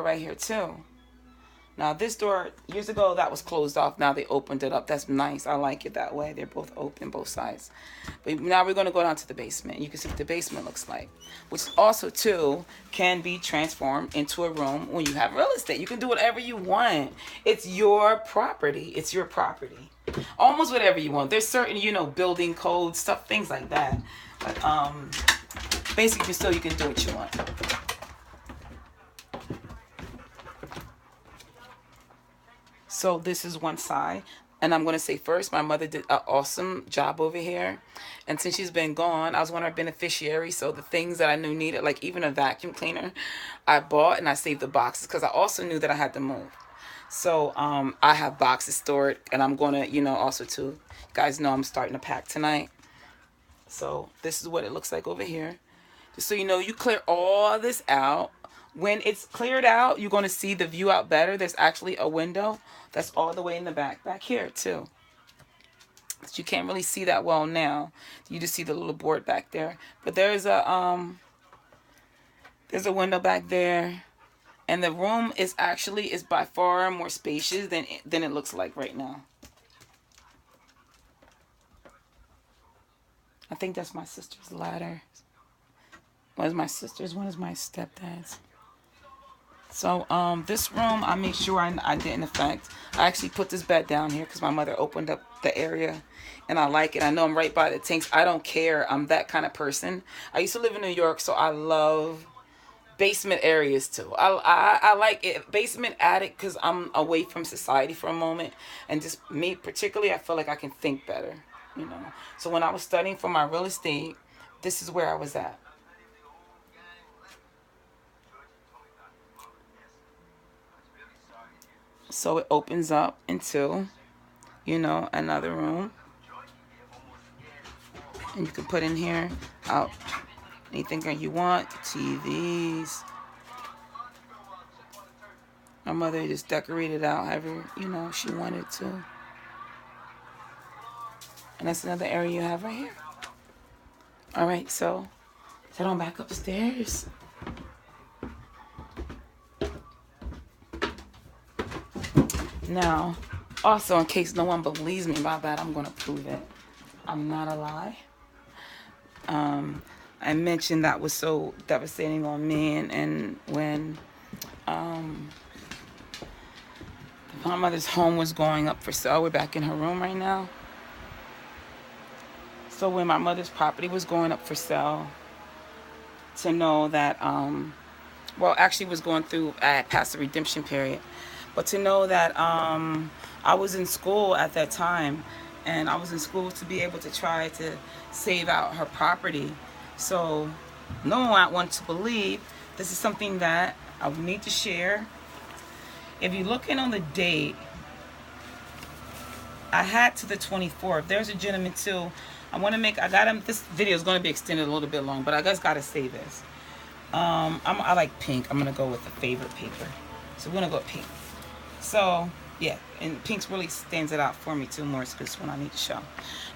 right here too. Now this door, years ago, that was closed off. Now they opened it up. That's nice. I like it that way. They're both open, both sides. But now we're going to go down to the basement. You can see what the basement looks like, which also too can be transformed into a room when you have real estate. You can do whatever you want. It's your property. It's your property. Almost whatever you want. There's certain, building codes, stuff, things like that. But basically, still you can do what you want. So this is one side. And I'm going to say first, my mother did an awesome job over here. And since she's been gone, I was one of her beneficiaries. So the things that I knew needed, like even a vacuum cleaner, I bought and I saved the boxes because I also knew that I had to move. So I have boxes stored, and I'm going to, also too, you guys know I'm starting to pack tonight. So this is what it looks like over here. Just so you know, you clear all this out. When it's cleared out, you're going to see the view out better. There's actually a window that's all the way in the back here too. But you can't really see that well now. You just see the little board back there. But there's a window back there, and the room is by far more spacious than it looks like right now. I think that's my sister's ladder. One is my sister's, one is my stepdad's. So this room, I made sure I didn't affect. I actually put this bed down here because my mother opened up the area, and I like it. I know I'm right by the tanks. I don't care. I'm that kind of person. I used to live in New York, so I love basement areas too. I like it, basement, attic, because I'm away from society for a moment, and just me particularly, I feel like I can think better, So when I was studying for my real estate, this is where I was at. So it opens up into, another room. And you can put in here out anything that you want, TVs. My mother just decorated out however, she wanted to. And that's another area you have right here. All right, so head on back upstairs. Now, also in case no one believes me about that, I'm going to prove it. I'm not a lie. I mentioned that was so devastating on me, and when my mother's home was going up for sale, we're back in her room right now. So when my mother's property was going up for sale, to know that, actually was going through, I had passed the redemption period. But to know that I was in school at that time, and I was in school to be able to try to save out her property. So no one wants to believe this is something that I would need to share. If you're looking on the date, I had to the 24th. There's a gentleman too. I got him. This video is going to be extended a little bit long, but I just got to say this. I like pink. I'm going to go with the favorite paper. So we're going to go with pink. So, yeah, and pink really stands it out for me too, more because when I need to show.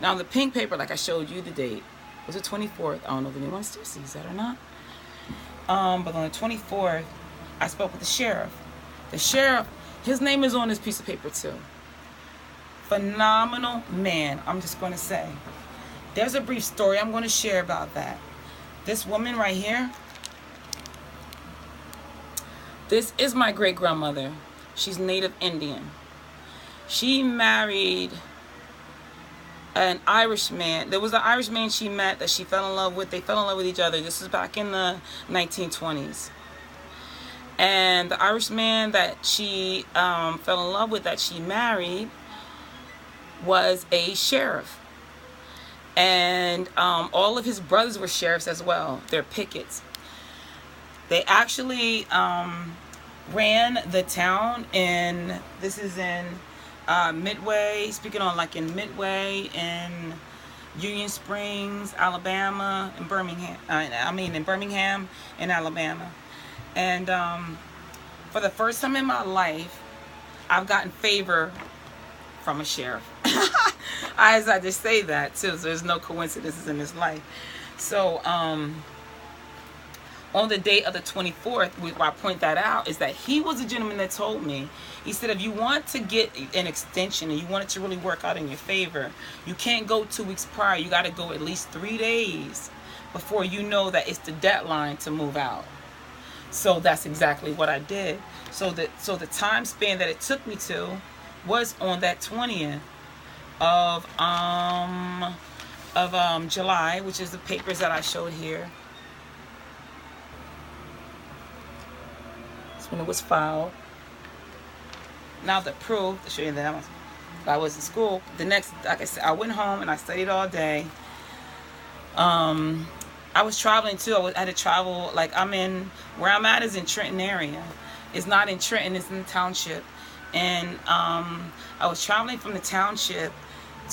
Now, the pink paper, like I showed you the date, was the 24th. I don't know if anyone still sees that or not. But on the 24th, I spoke with the sheriff. The sheriff, his name is on this piece of paper too. Phenomenal man, I'm just going to say. There's a brief story I'm going to share about that. This woman right here, this is my great-grandmother. She's Native Indian. She married an Irish man. There was an Irish man she met that she fell in love with. They fell in love with each other. This is back in the 1920s. And the Irish man that she fell in love with, that she married, was a sheriff. And all of his brothers were sheriffs as well. They're pickets. They actually ran the town this is in Midway, speaking on like in Midway, in Union Springs, Alabama, and Birmingham. In Birmingham in Alabama. And for the first time in my life, I've gotten favor from a sheriff. I just say that too, so there's no coincidences in this life. So on on the date of the 24th, where I point that out, is that he was a gentleman that told me, he said, if you want to get an extension and you want it to really work out in your favor, you can't go 2 weeks prior. You got to go at least 3 days before you know that it's the deadline to move out. So that's exactly what I did. So the time span that it took me to was on that 20th of July, which is the papers that I showed here. That's when it was filed. Now the proof to show you that I was in school. The next, like I said, I went home and I studied all day. I was traveling too. I had to travel. Like where I'm at is in Trenton area. It's not in Trenton, it's in the township. And I was traveling from the township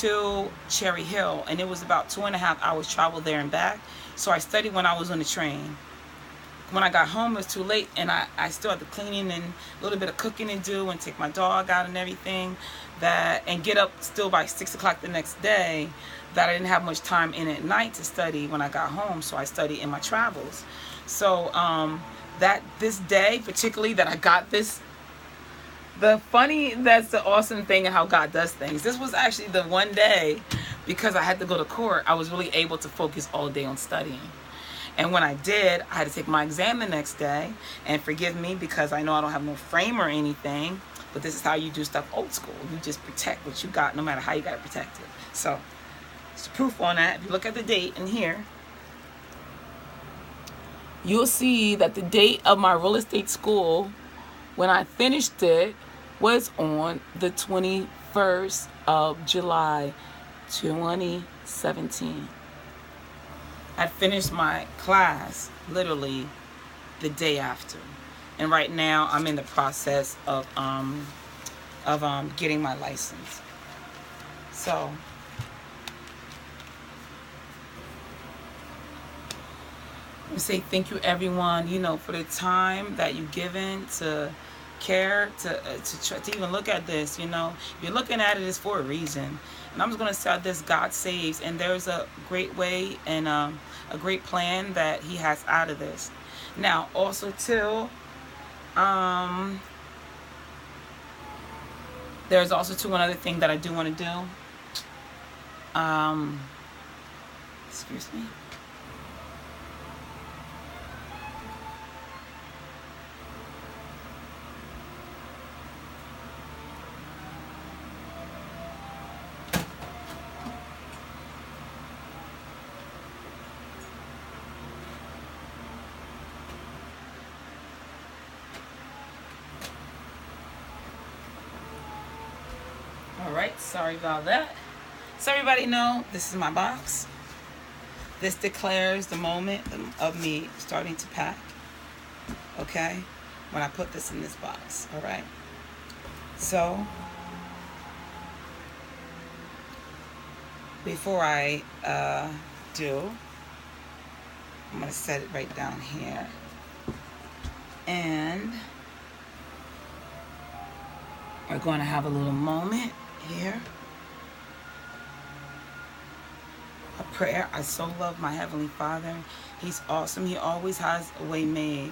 to Cherry Hill, and it was about 2.5 hours travel there and back. So I studied when I was on the train. When I got home, it was too late, and I still had the cleaning and a little bit of cooking to do, and take my dog out and everything, and get up still by 6 o'clock the next day, that I didn't have much time in at night to study when I got home. So I studied in my travels. So that this day particularly that I got this, that's the awesome thing of how God does things. This was actually the one day, because I had to go to court, I was really able to focus all day on studying. And when I did, I had to take my exam the next day. And forgive me, because I know I don't have no frame or anything, but this is how you do stuff old school. You just protect what you got, no matter how you got to protect it. So it's proof on that. If you look at the date in here, you'll see that the date of my real estate school, when I finished it, was on the 21st of July, 2017. I finished my class literally the day after. And right now I'm in the process of getting my license. So I say thank you, everyone, for the time that you've given to care, to even look at this. You're looking at it as for a reason. And I'm just going to say this: God saves, and there's a great way and a great plan that he has out of this. Now, also too, there's also too one other thing that I do want to do. Excuse me. Alright, sorry about that. So everybody know, this is my box. This declares the moment of me starting to pack. Okay? When I put this in this box. Alright? So, before I do, I'm going to set it right down here. And we're going to have a little moment here. A prayer. I so love my Heavenly Father. He's awesome. He always has a way made.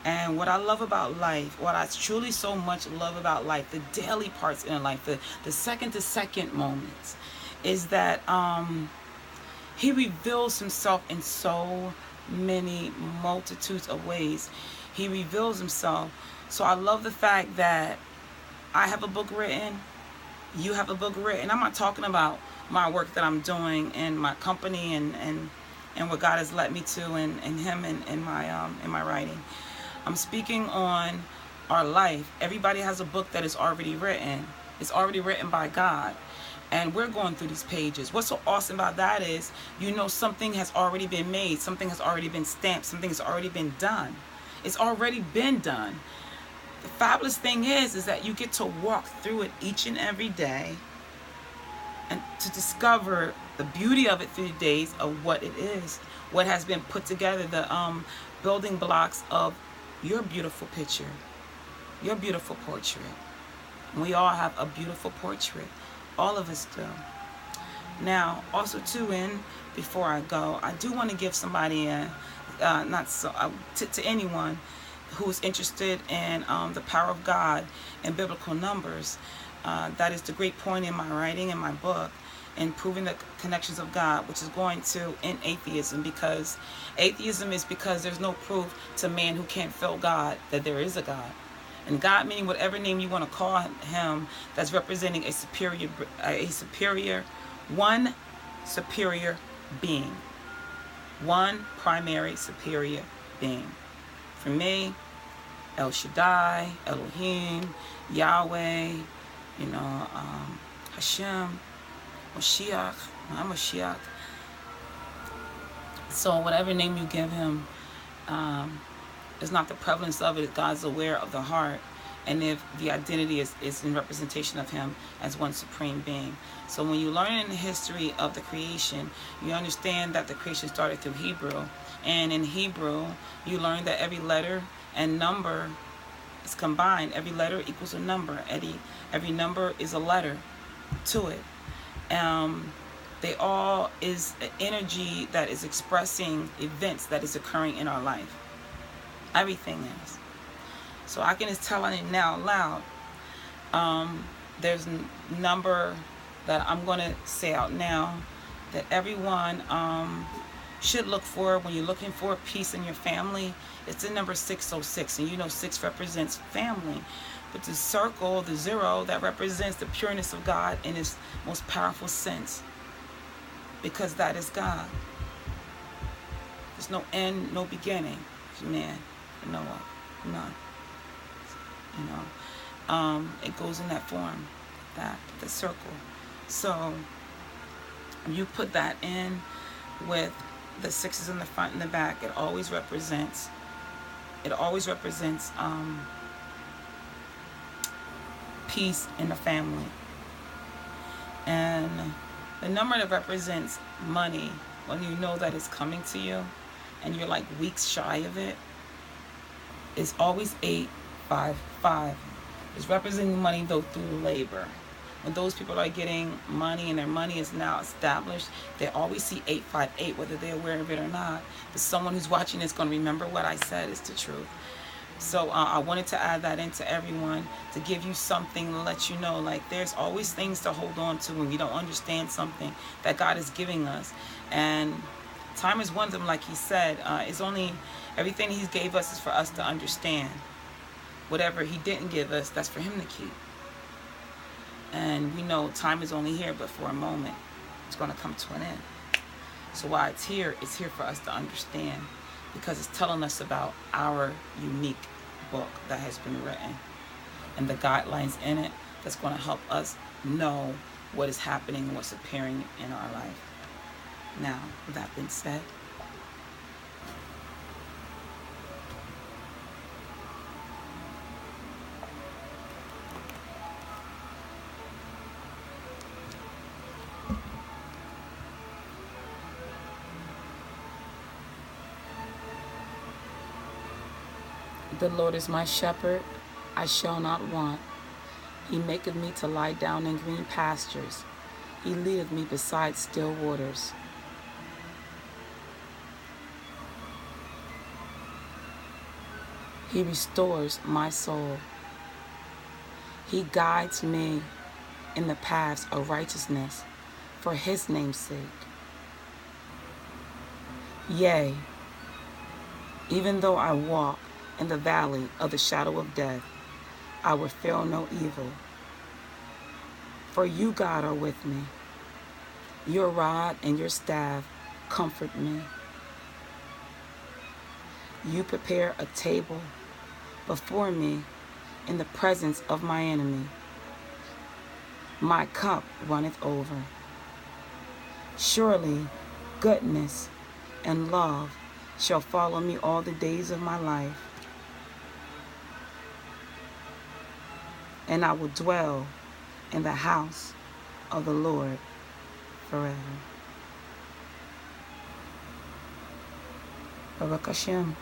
And what I love about life, what I truly so much love about life, the daily parts in life, the second to second moments, is that he reveals himself in so many multitudes of ways. He reveals himself. So I love the fact that I have a book written, you have a book written. I'm not talking about my work that I'm doing in my company and what God has led me to and him in my writing. I'm speaking on our life. Everybody has a book that is already written. It's already written by God. And we're going through these pages. What's so awesome about that is, something has already been made. Something has already been stamped. Something has already been done. It's already been done. The fabulous thing is that you get to walk through it each and every day and to discover the beauty of it through the days of what it is, what has been put together, the building blocks of your beautiful picture, your beautiful portrait. We all have a beautiful portrait. All of us do. Now, also too, before I go, I do want to give somebody to anyone who's interested in the power of God and biblical numbers. That is the great point in my writing, in my book, and proving the connections of God, which is going to end atheism, because atheism is because there's no proof to man who can't feel God that there is a God. And God meaning whatever name you want to call him, that's representing a superior one superior being. One primary superior being. For me, El Shaddai, Elohim, Yahweh, Hashem, Mashiach, Mashiach. So whatever name you give him, it's not the prevalence of it. God's aware of the heart, and if the identity is in representation of him as one supreme being. So when you learn in the history of the creation, you understand that the creation started through Hebrew, and in Hebrew you learn that every letter and number is combined. Every letter equals a number. Every number is a letter to it. They all is an energy that is expressing events that is occurring in our life. Everything is. So I can just tell it now loud. There's a number that I'm going to say out now that everyone should look for when you're looking for peace in your family. It's the number 606, and 6 represents family. But the circle, the 0, that represents the pureness of God in its most powerful sense, because that is God. There's no end, no beginning. Man, Noah, none. It goes in that form, the circle. So you put that in with the 6s in the front and the back. It always represents peace in the family. And the number that represents money, when you know that it's coming to you and you're like weeks shy of it, is always 855. It's representing money though through labor. When those people are getting money and their money is now established, they always see 858, whether they're aware of it or not. But someone who's watching is going to remember what I said is the truth. So I wanted to add that into everyone, to give you something to let you know, like, there's always things to hold on to when we don't understand something that God is giving us. And time is one of them, like he said. It's only, everything he gave us is for us to understand. Whatever he didn't give us, that's for him to keep. And we know time is only here but for a moment. It's going to come to an end. So while it's here for us to understand, because it's telling us about our unique book that has been written and the guidelines in it that's going to help us know what is happening and what's appearing in our life. Now, with that being said, the Lord is my shepherd, I shall not want. He maketh me to lie down in green pastures. He leadeth me beside still waters. He restores my soul. He guides me in the paths of righteousness for his name's sake. Yea, even though I walk in the valley of the shadow of death, I will fear no evil. For you, God, are with me. Your rod and your staff comfort me. You prepare a table before me in the presence of my enemy. My cup runneth over. Surely goodness and love shall follow me all the days of my life, and I will dwell in the house of the Lord forever. Baruch Hashem.